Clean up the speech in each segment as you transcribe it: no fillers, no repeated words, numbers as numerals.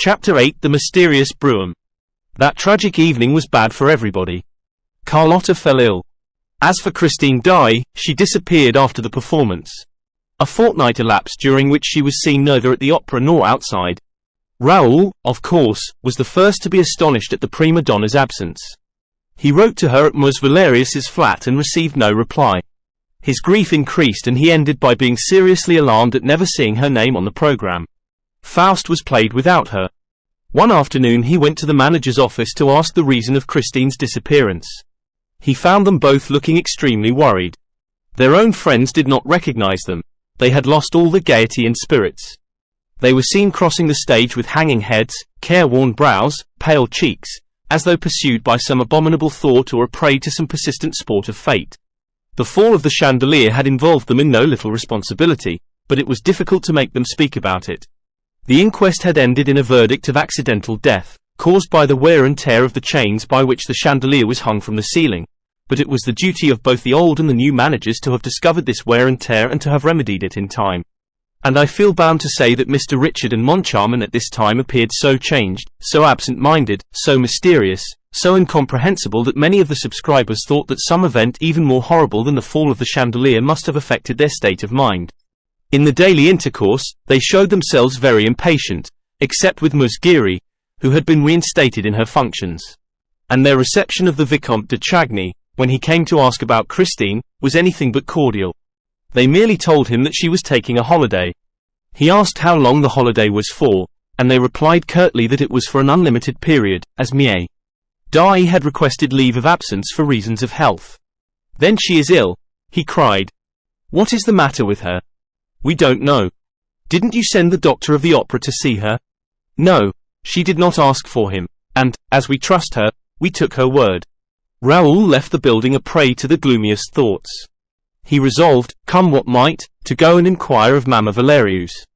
Chapter 8: The Mysterious Brougham. That tragic evening was bad for everybody. Carlotta fell ill. As for Christine Daaé, she disappeared after the performance. A fortnight elapsed during which she was seen neither at the opera nor outside. Raoul, of course, was the first to be astonished at the prima donna's absence. He wrote to her at Ms. Valerius's flat and received no reply. His grief increased and he ended by being seriously alarmed at never seeing her name on the program. Faust was played without her. One afternoon he went to the manager's office to ask the reason of Christine's disappearance. He found them both looking extremely worried. Their own friends did not recognize them. They had lost all the gaiety and spirits. They were seen crossing the stage with hanging heads, careworn brows, pale cheeks, as though pursued by some abominable thought or a prey to some persistent sport of fate. The fall of the chandelier had involved them in no little responsibility, but it was difficult to make them speak about it. The inquest had ended in a verdict of accidental death, caused by the wear and tear of the chains by which the chandelier was hung from the ceiling, but it was the duty of both the old and the new managers to have discovered this wear and tear and to have remedied it in time. And I feel bound to say that Mr. Richard and Moncharmin at this time appeared so changed, so absent-minded, so mysterious, so incomprehensible that many of the subscribers thought that some event even more horrible than the fall of the chandelier must have affected their state of mind. In the daily intercourse, they showed themselves very impatient, except with Ms. Giry, who had been reinstated in her functions. And their reception of the Vicomte de Chagny, when he came to ask about Christine, was anything but cordial. They merely told him that she was taking a holiday. He asked how long the holiday was for, and they replied curtly that it was for an unlimited period, as Ms. Daaé had requested leave of absence for reasons of health. "Then she is ill," he cried. "What is the matter with her?" "We don't know." "Didn't you send the doctor of the opera to see her?" "No, she did not ask for him, and, as we trust her, we took her word." Raoul left the building a prey to the gloomiest thoughts. He resolved, come what might, to go and inquire of Mama Valerius.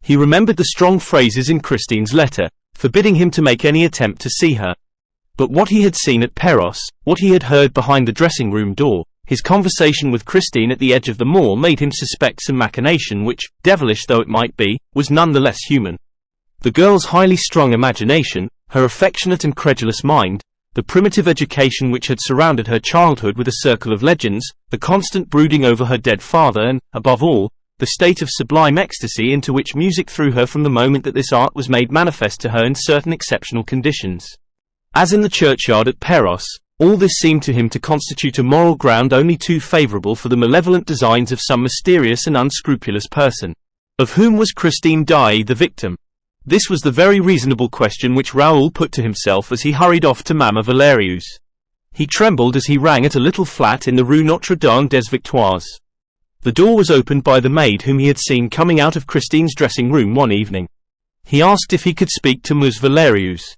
He remembered the strong phrases in Christine's letter, forbidding him to make any attempt to see her. But what he had seen at Perros, what he had heard behind the dressing-room door, his conversation with Christine at the edge of the moor made him suspect some machination which, devilish though it might be, was none the less human. The girl's highly strung imagination, her affectionate and credulous mind, the primitive education which had surrounded her childhood with a circle of legends, the constant brooding over her dead father and, above all, the state of sublime ecstasy into which music threw her from the moment that this art was made manifest to her in certain exceptional conditions. As in the churchyard at Perros, all this seemed to him to constitute a moral ground only too favorable for the malevolent designs of some mysterious and unscrupulous person. Of whom was Christine Daaé the victim? This was the very reasonable question which Raoul put to himself as he hurried off to Mama Valerius. He trembled as he rang at a little flat in the Rue Notre-Dame des Victoires. The door was opened by the maid whom he had seen coming out of Christine's dressing-room one evening. He asked if he could speak to Ms. Valerius.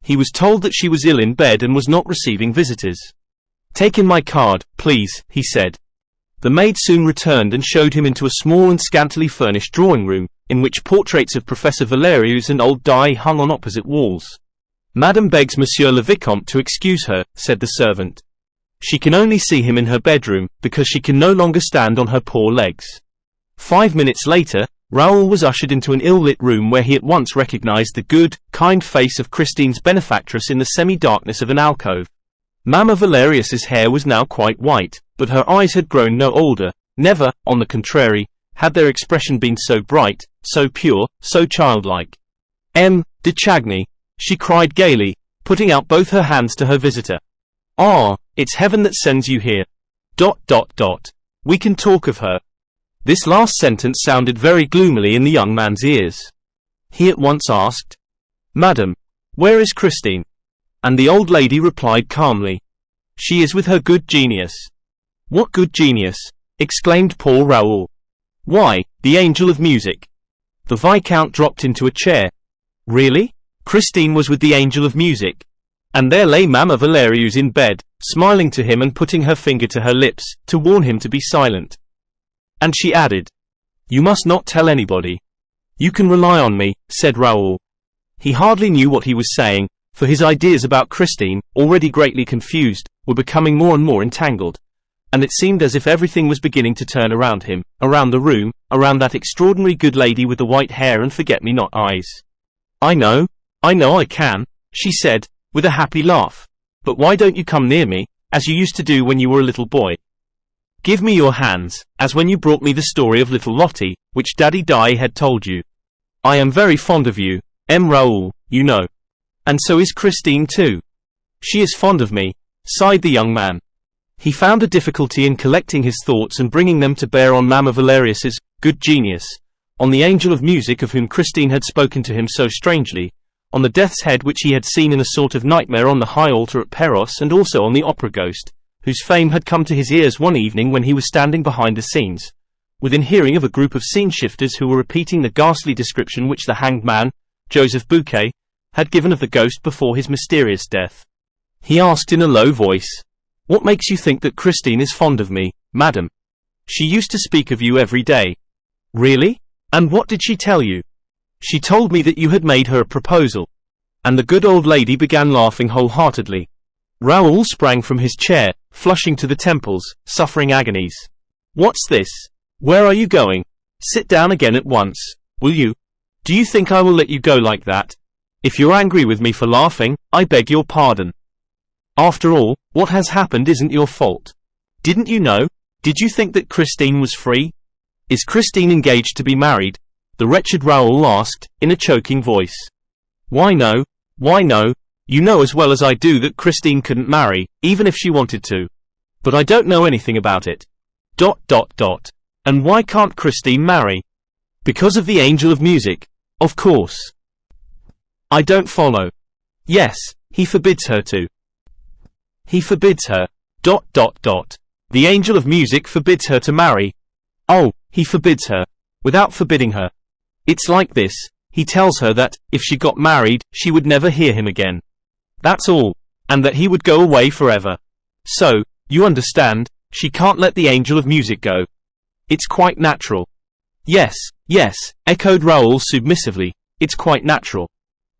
He was told that she was ill in bed and was not receiving visitors. "Take in my card, please," he said. The maid soon returned and showed him into a small and scantily furnished drawing-room, in which portraits of Professor Valerius and old Daaé hung on opposite walls. "Madame begs Monsieur le Vicomte to excuse her," said the servant. "She can only see him in her bedroom, because she can no longer stand on her poor legs." 5 minutes later, Raoul was ushered into an ill-lit room where he at once recognized the good, kind face of Christine's benefactress in the semi-darkness of an alcove. Mama Valerius's hair was now quite white, but her eyes had grown no older, never, on the contrary, had their expression been so bright, so pure, so childlike. "M. de Chagny," she cried gaily, putting out both her hands to her visitor. "Ah, it's heaven that sends you here. ... We can talk of her." This last sentence sounded very gloomily in the young man's ears. He at once asked, "Madam, where is Christine?" And the old lady replied calmly, "She is with her good genius." "What good genius?" exclaimed poor Raoul. "Why, the angel of music." The Viscount dropped into a chair. Really? Christine was with the angel of music? And there lay Mama Valerius in bed, smiling to him and putting her finger to her lips, to warn him to be silent. And she added, "You must not tell anybody." "You can rely on me," said Raoul. He hardly knew what he was saying, for his ideas about Christine, already greatly confused, were becoming more and more entangled. And it seemed as if everything was beginning to turn around him, around the room, around that extraordinary good lady with the white hair and forget-me-not eyes. "I know," I know I can, she said, with a happy laugh. But why don't you come near me, as you used to do when you were a little boy? Give me your hands, as when you brought me the story of little Lottie, which Daddy Daaé had told you. I am very fond of you, Raoul, you know. And so is Christine too. She is fond of me, sighed the young man. He found a difficulty in collecting his thoughts and bringing them to bear on Mama Valerius's good genius, on the angel of music of whom Christine had spoken to him so strangely, on the death's head which he had seen in a sort of nightmare on the high altar at Perros, and also on the opera ghost, whose fame had come to his ears one evening when he was standing behind the scenes, within hearing of a group of scene-shifters who were repeating the ghastly description which the hanged man, Joseph Bouquet, had given of the ghost before his mysterious death. He asked in a low voice, "What makes you think that Christine is fond of me, madam? She used to speak of you every day." "Really? And what did she tell you?" "She told me that you had made her a proposal." And the good old lady began laughing wholeheartedly. Raoul sprang from his chair, flushing to the temples, suffering agonies. "What's this? Where are you going? Sit down again at once, will you? Do you think I will let you go like that? If you're angry with me for laughing, I beg your pardon. After all, what has happened isn't your fault. Didn't you know? Did you think that Christine was free? Is Christine engaged to be married?" the wretched Raoul asked, in a choking voice. Why no, you know as well as I do that Christine couldn't marry, even if she wanted to. But I don't know anything about it. ... And why can't Christine marry? Because of the angel of music, of course. I don't follow. Yes, he forbids her to. He forbids her. ... The angel of music forbids her to marry. Oh, he forbids her. Without forbidding her. It's like this, he tells her that, if she got married, she would never hear him again. That's all. And that he would go away forever. So, you understand, she can't let the angel of music go. It's quite natural. Yes, echoed Raoul submissively, it's quite natural.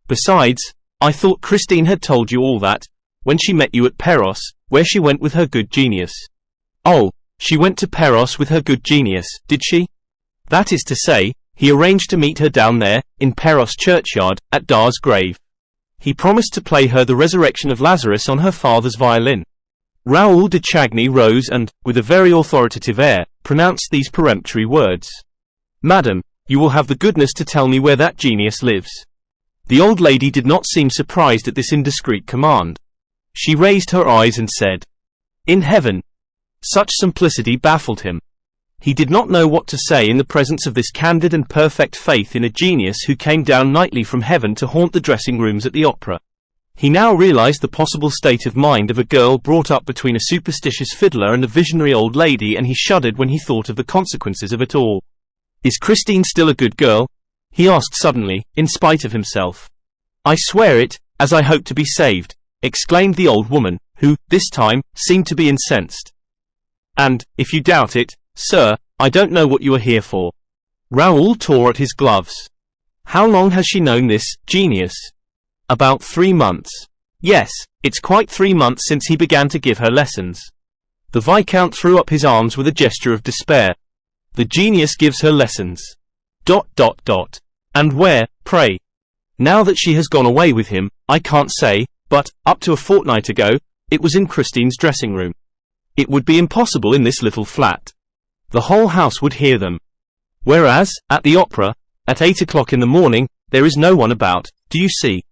Besides, I thought Christine had told you all that, when she met you at Perros, where she went with her good genius. Oh, she went to Perros with her good genius, did she? That is to say, he arranged to meet her down there, in Perros churchyard, at Dar's grave. He promised to play her the resurrection of Lazarus on her father's violin. Raoul de Chagny rose and, with a very authoritative air, pronounced these peremptory words. Madam, you will have the goodness to tell me where that genius lives. The old lady did not seem surprised at this indiscreet command. She raised her eyes and said, In heaven. Such simplicity baffled him. He did not know what to say in the presence of this candid and perfect faith in a genius who came down nightly from heaven to haunt the dressing rooms at the opera. He now realized the possible state of mind of a girl brought up between a superstitious fiddler and a visionary old lady, and he shuddered when he thought of the consequences of it all. Is Christine still a good girl? He asked suddenly, in spite of himself. I swear it, as I hope to be saved, exclaimed the old woman, who, this time, seemed to be incensed. And, if you doubt it, sir, I don't know what you are here for. Raoul tore at his gloves. How long has she known this genius? About 3 months. Yes, it's quite 3 months since he began to give her lessons. The Viscount threw up his arms with a gesture of despair. The genius gives her lessons. ... And where, pray? Now that she has gone away with him, I can't say, but, up to a fortnight ago, it was in Christine's dressing room. It would be impossible in this little flat. The whole house would hear them. Whereas, at the opera, at 8 o'clock in the morning, there is no one about, do you see?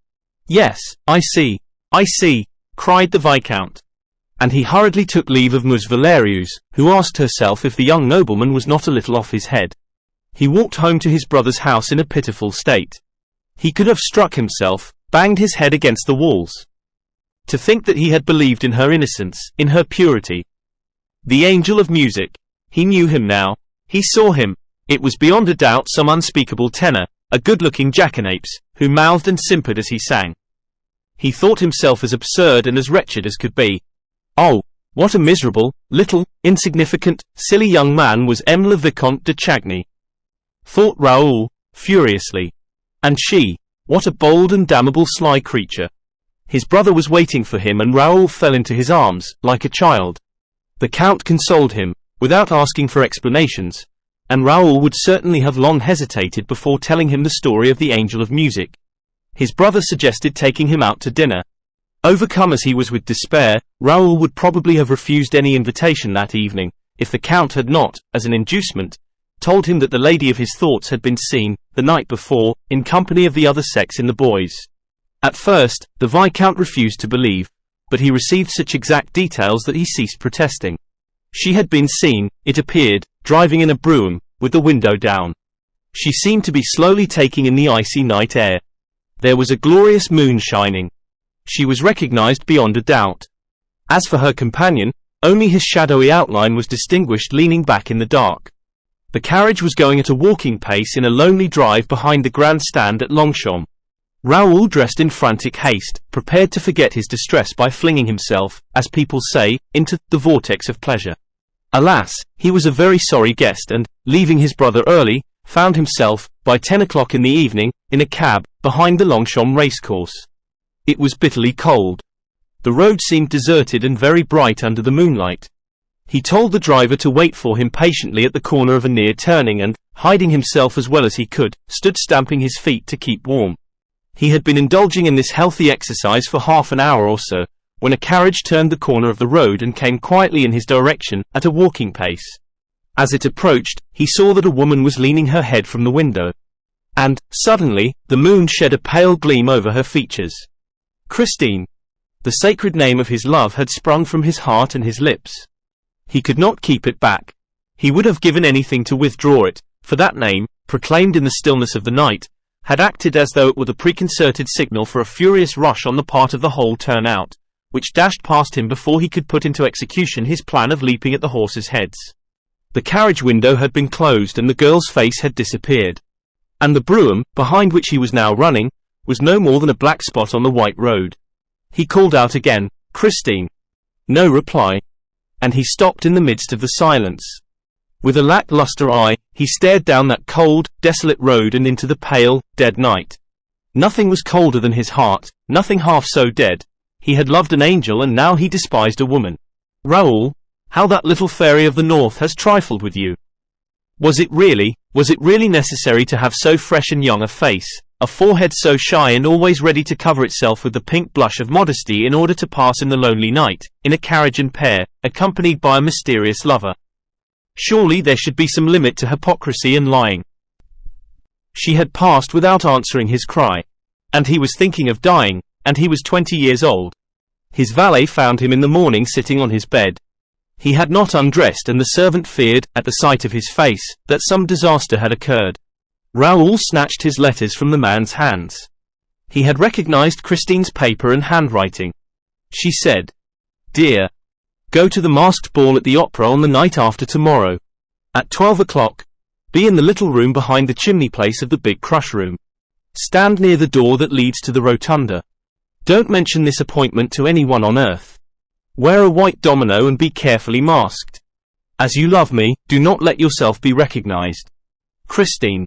Yes, I see, cried the Viscount. And he hurriedly took leave of Ms. Valerius, who asked herself if the young nobleman was not a little off his head. He walked home to his brother's house in a pitiful state. He could have struck himself, banged his head against the walls. To think that he had believed in her innocence, in her purity. The angel of music. He knew him now. He saw him. It was beyond a doubt some unspeakable tenor, a good-looking jackanapes, who mouthed and simpered as he sang. He thought himself as absurd and as wretched as could be. Oh, what a miserable, little, insignificant, silly young man was le Vicomte de Chagny, thought Raoul, furiously. And she, what a bold and damnable sly creature. His brother was waiting for him, and Raoul fell into his arms, like a child. The Count consoled him, without asking for explanations, and Raoul would certainly have long hesitated before telling him the story of the angel of music. His brother suggested taking him out to dinner. Overcome as he was with despair, Raoul would probably have refused any invitation that evening, if the Count had not, as an inducement, told him that the lady of his thoughts had been seen, the night before, in company of the other sex in the boys. At first, the Viscount refused to believe, but he received such exact details that he ceased protesting. She had been seen, it appeared, driving in a brougham, with the window down. She seemed to be slowly taking in the icy night air. There was a glorious moon shining. She was recognized beyond a doubt. As for her companion, only his shadowy outline was distinguished leaning back in the dark. The carriage was going at a walking pace in a lonely drive behind the grand stand at Longchamp. Raoul dressed in frantic haste, prepared to forget his distress by flinging himself, as people say, into the vortex of pleasure. Alas, he was a very sorry guest and, leaving his brother early, found himself, by 10 o'clock in the evening, in a cab, behind the Longchamp racecourse. It was bitterly cold. The road seemed deserted and very bright under the moonlight. He told the driver to wait for him patiently at the corner of a near turning and, hiding himself as well as he could, stood stamping his feet to keep warm. He had been indulging in this healthy exercise for half an hour or so, when a carriage turned the corner of the road and came quietly in his direction, at a walking pace. As it approached, he saw that a woman was leaning her head from the window. And, suddenly, the moon shed a pale gleam over her features. Christine. The sacred name of his love had sprung from his heart and his lips. He could not keep it back. He would have given anything to withdraw it, for that name, proclaimed in the stillness of the night, had acted as though it were the preconcerted signal for a furious rush on the part of the whole turnout, which dashed past him before he could put into execution his plan of leaping at the horses' heads. The carriage window had been closed and the girl's face had disappeared. And the brougham, behind which he was now running, was no more than a black spot on the white road. He called out again, "Christine." No reply. And he stopped in the midst of the silence. With a lackluster eye, he stared down that cold, desolate road and into the pale, dead night. Nothing was colder than his heart, nothing half so dead. He had loved an angel and now he despised a woman. Raoul, how that little fairy of the north has trifled with you. Was it really necessary to have so fresh and young a face, a forehead so shy and always ready to cover itself with the pink blush of modesty in order to pass in the lonely night, in a carriage and pair, accompanied by a mysterious lover? Surely there should be some limit to hypocrisy and lying. She had passed without answering his cry. And he was thinking of dying, and he was 20 years old. His valet found him in the morning sitting on his bed. He had not undressed and the servant feared, at the sight of his face, that some disaster had occurred. Raoul snatched his letters from the man's hands. He had recognized Christine's paper and handwriting. She said, "Dear, go to the masked ball at the opera on the night after tomorrow. At 12 o'clock. Be in the little room behind the chimney place of the big crush room. Stand near the door that leads to the rotunda. Don't mention this appointment to anyone on earth. Wear a white domino and be carefully masked. As you love me, do not let yourself be recognized. Christine."